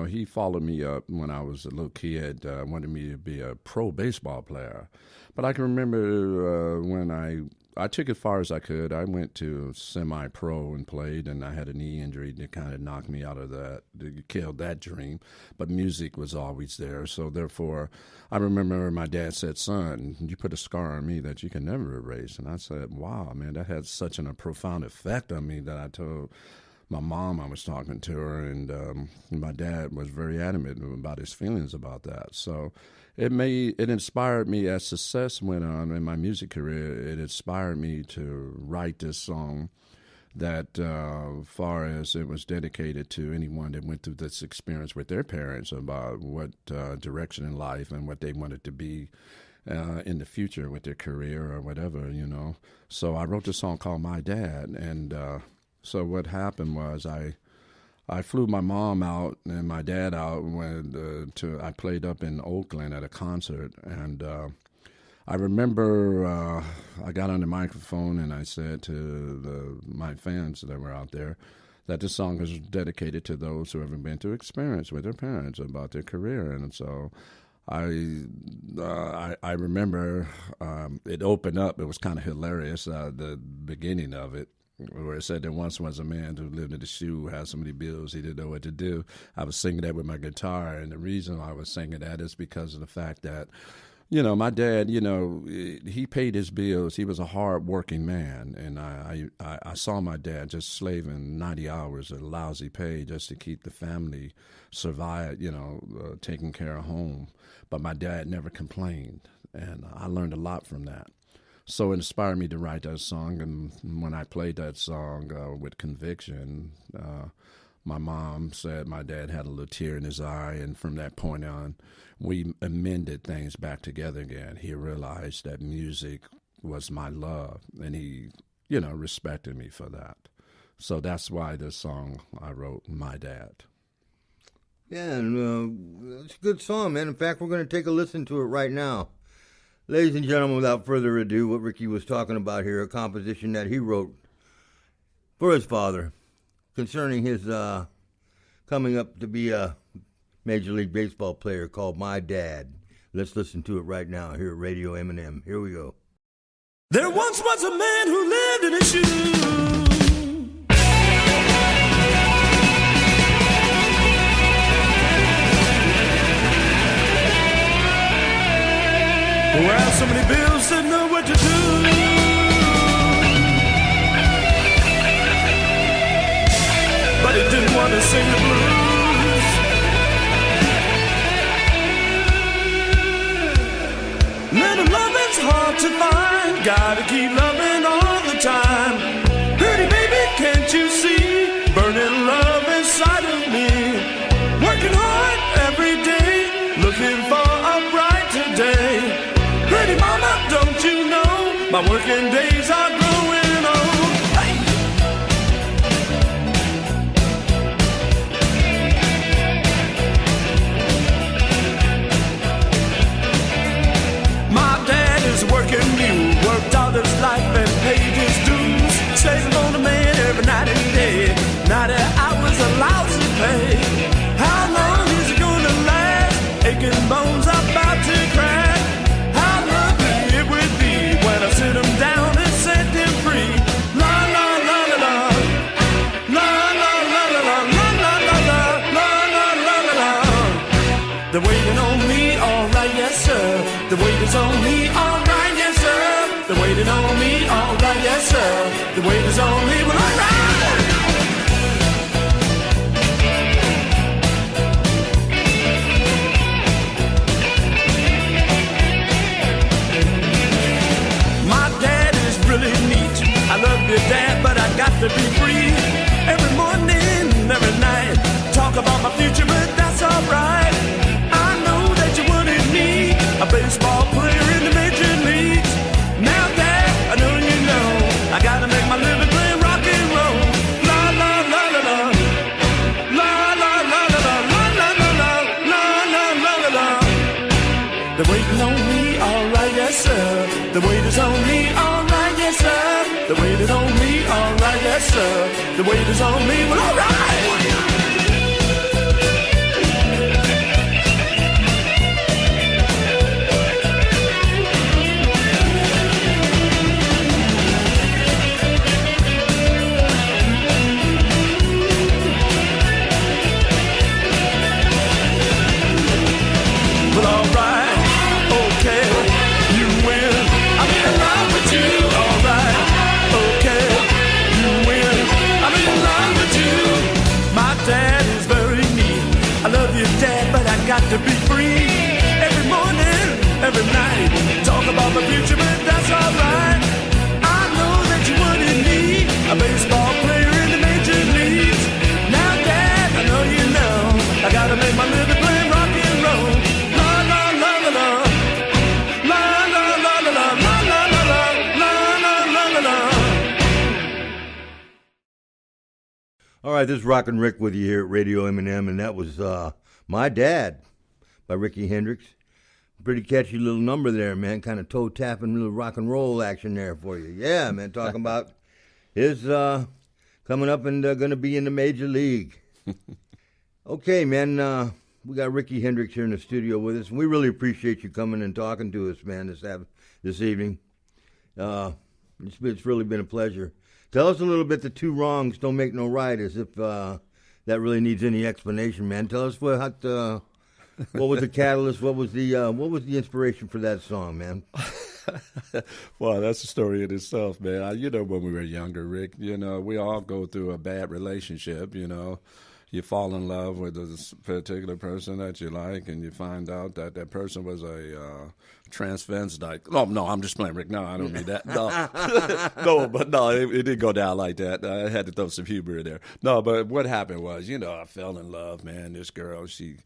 he followed me up when I was a little kid, wanted me to be a pro baseball player. But I can remember when I took it as far as I could. I went to semi-pro and played, and I had a knee injury that kind of knocked me out of that, killed that dream. But music was always there. So therefore, I remember my dad said, "Son, you put a scar on me that you can never erase." And I said, "Wow, man, that had such a profound effect on me that I told my mom I was talking to her, and my dad was very adamant about his feelings about that. So it inspired me as success went on in my music career. It inspired me to write this song that, far as it was dedicated to anyone that went through this experience with their parents about what direction in life and what they wanted to be in the future with their career or whatever, So I wrote this song called My Dad, and so what happened was I flew my mom out and my dad out when I played up in Oakland at a concert, and I remember I got on the microphone and I said to my fans that were out there that this song is dedicated to those who haven't been through experience with their parents about their career, and so I remember it opened up. It was kind of hilarious, the beginning of it, where it said there once was a man who lived in a shoe, had so many bills he didn't know what to do. I was singing that with my guitar, and the reason I was singing that is because of the fact that, my dad, he paid his bills. He was a hard-working man, and I saw my dad just slaving 90 hours at lousy pay just to keep the family survive, taking care of home. But my dad never complained, and I learned a lot from that. So it inspired me to write that song, and when I played that song with conviction, my mom said my dad had a little tear in his eye, and from that point on, we amended things back together again. He realized that music was my love, and he, respected me for that. So that's why this song I wrote, My Dad. Yeah, and it's a good song, man. In fact, we're going to take a listen to it right now. Ladies and gentlemen, without further ado, what Riki was talking about here, a composition that he wrote for his father concerning his coming up to be a Major League Baseball player called My Dad. Let's listen to it right now here at Radio M&M. Here we go. There once was a man who lived in a shoe. Who had so many bills, didn't know what to do. But he didn't want to sing the blues. Little loving's hard to find. Gotta keep loving all the time. Pretty baby, can't you see? Burning love inside of me. Working hard every day, looking for a brighter day. Pretty mama, don't you know, my working days are growing old. Hey! My dad is working new, worked all his life and paid his dues. Saving on a man every night and day, 90 hours of lousy pay. How long is it gonna last? Aching bones are about to crack. When I sit him down and said The weight is on me, well, alright. My dad is really neat. I love your dad, but I got to be free. Every morning, every night, talk about my future, but that's alright. I know that you wanted me, a baseball player in the major leagues. Now that I know you know, I gotta make my living playing rock and roll. La la la la la, la la la la la, la la la la, la la la la la. They're waiting on me, alright, yes sir. The weight is on me, alright, yes sir. The weight is on me, alright, yes sir. The weight is on me, well alright. Got to be free every morning, every night. Talk about my future, but that's alright. I know that you wanted me, a baseball player in the major leagues. Now that I know you know, I gotta make my living playing rock and roll. La la la la la, la la la la la, la la la la, la la la la. All right, this is Rockin' Rick with you here at Radio M&M, and that was My Dad by Riki Hendrix. Pretty catchy little number there, man. Kind of toe-tapping little rock and roll action there for you. Yeah, man, talking about his coming up and going to be in the major league. Okay, man, we got Riki Hendrix here in the studio with us, and we really appreciate you coming and talking to us, man, this evening. It's really been a pleasure. Tell us a little bit, the two wrongs don't make no right, as if that really needs any explanation, man. Tell us what was the catalyst? What was the inspiration for that song, man? Well, that's a story in itself, man. You know, when we were younger, Rick, you know, we all go through a bad relationship, you know. You fall in love with a particular person that you like, and you find out that that person was a transvestite. Oh, no, I'm just playing, Rick. No, I don't mean that. No, no, it didn't go down like that. I had to throw some humor in there. No, but what happened was, you know, I fell in love, man. This girl, she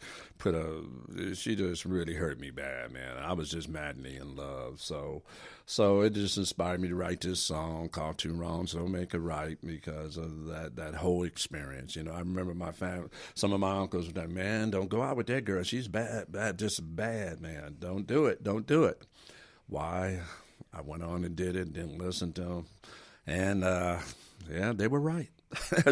just really hurt me bad, man. I was just madly in love. So it just inspired me to write this song called Two Wrongs Don't Make It Right, because of that whole experience. You know, I remember my family, some of my uncles were like, man, don't go out with that girl. She's bad, just bad, man. Don't do it. Why? I went on and did it, didn't listen to them. And, yeah, they were right.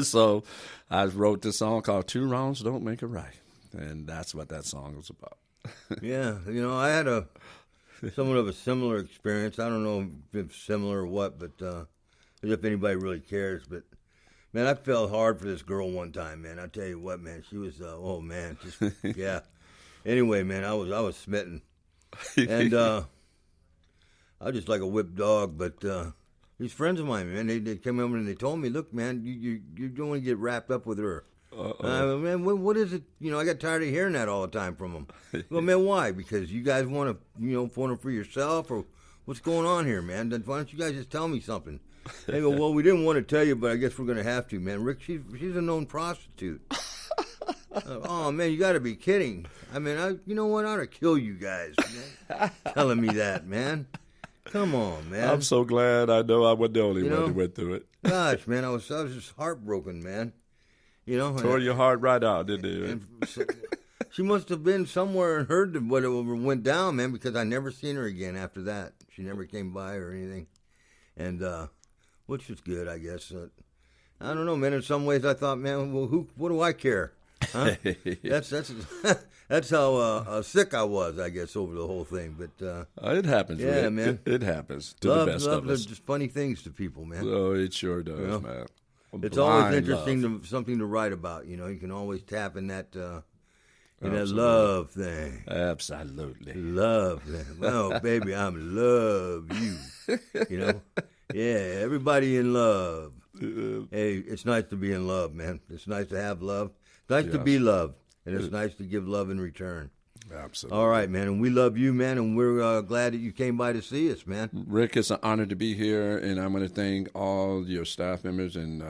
So I wrote this song called Two Wrongs Don't Make It Right. And that's what that song was about. Yeah, you know, I had somewhat of a similar experience. I don't know if it's similar or what, but as if anybody really cares. But, man, I fell hard for this girl one time, man. I tell you what, man, she was, oh, man, just, yeah. Anyway, man, I was smitten. And I was just like a whipped dog, but these friends of mine, man, they came over and they told me, look, man, you don't want to get wrapped up with her. Man, what is it? You know, I got tired of hearing that all the time from them. Well, man, why? Because you guys want to, you know, want it for yourself, or what's going on here, man? Then why don't you guys just tell me something? They go, well, we didn't want to tell you, but I guess we're going to have to, man. Rick, she's a known prostitute. Oh, man, you got to be kidding. I mean, you know what? I ought to kill you guys, man. Telling me that, man. Come on, man. I'm so glad I know I wasn't the only one who went through it. Gosh, man, I was just heartbroken, man. You know, tore your heart right out, didn't it? She must have been somewhere and heard what went down, man, because I never seen her again after that. She never came by or anything, and which was good, I guess. I don't know, man. In some ways, I thought, man, well, what do I care? Huh? That's how sick I was, I guess, over the whole thing. But it happens, yeah, Rick. man. It happens to the best of us. Love just funny things to people, man. Oh, it sure does, you know? man. It's always interesting something to write about. You know, you can always tap in that love thing. Absolutely, love thing. Oh, baby, I'm love you. You know, Yeah, everybody in love. Hey, it's nice to be in love, man. It's nice to have love. It's nice to Yes. be loved, and it's nice to give love in return. Absolutely. All right, man, and we love you, man, and we're glad that you came by to see us, man. Rick, it's an honor to be here, and I'm going to thank all your staff members and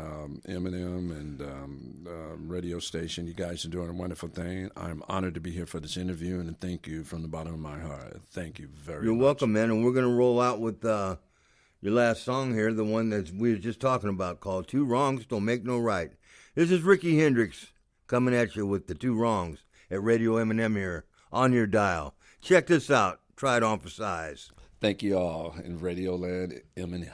Eminem and radio station. You guys are doing a wonderful thing. I'm honored to be here for this interview, and thank you from the bottom of my heart. Thank you very much. You're welcome, man, and we're going to roll out with your last song here, the one that we were just talking about, called Two Wrongs Don't Make No Right. This is Ricky Hendrix coming at you with the Two Wrongs at Radio Eminem here on your dial. Check this out. Try it on for size. Thank you all in Radio Land, Eminem.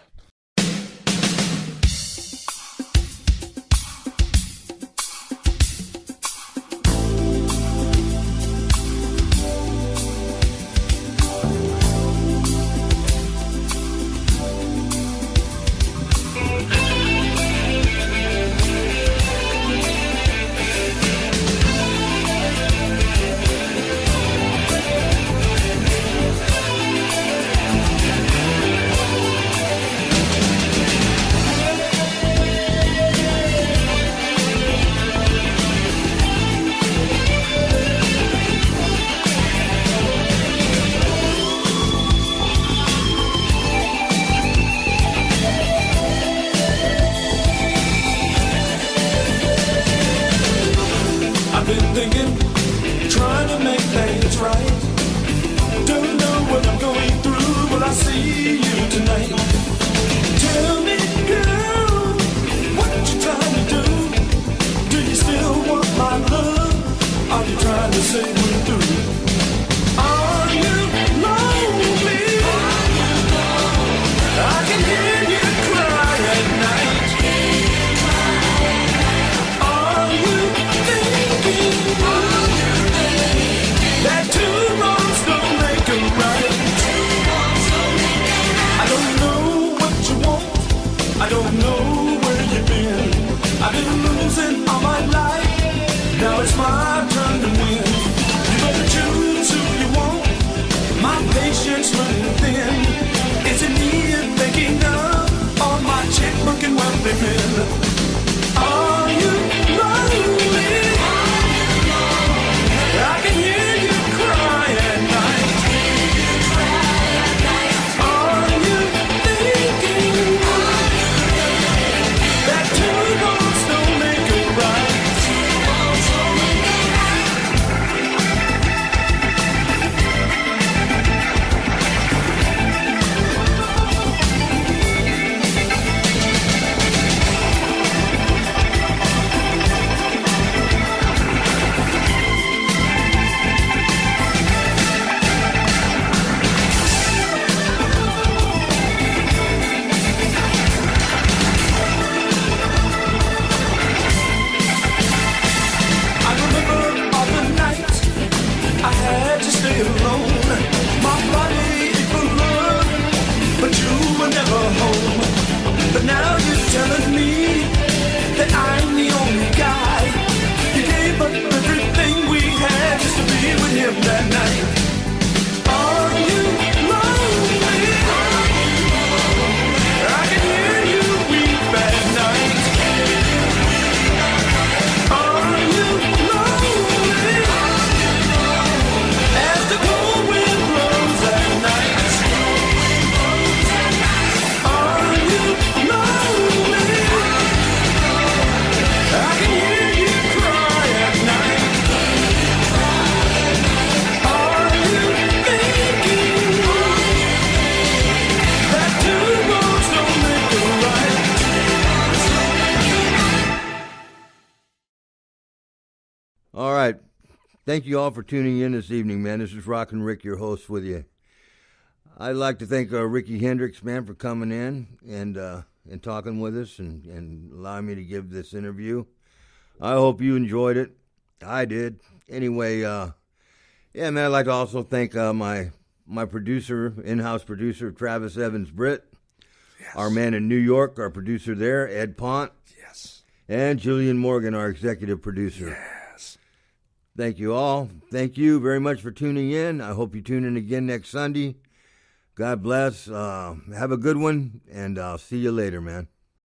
All right. Thank you all for tuning in this evening, man. This is Rockin' Rick, your host with you. I'd like to thank Ricky Hendrix, man, for coming in and talking with us and allowing me to give this interview. I hope you enjoyed it. I did. Anyway, yeah, man, I'd like to also thank my producer, in-house producer, Travis Evans Britt. Yes. Our man in New York, our producer there, Ed Pont. Yes. And Julian Morgan, our executive producer. Yes. Thank you all. Thank you very much for tuning in. I hope you tune in again next Sunday God bless. Have a good one, and I'll see you later, man.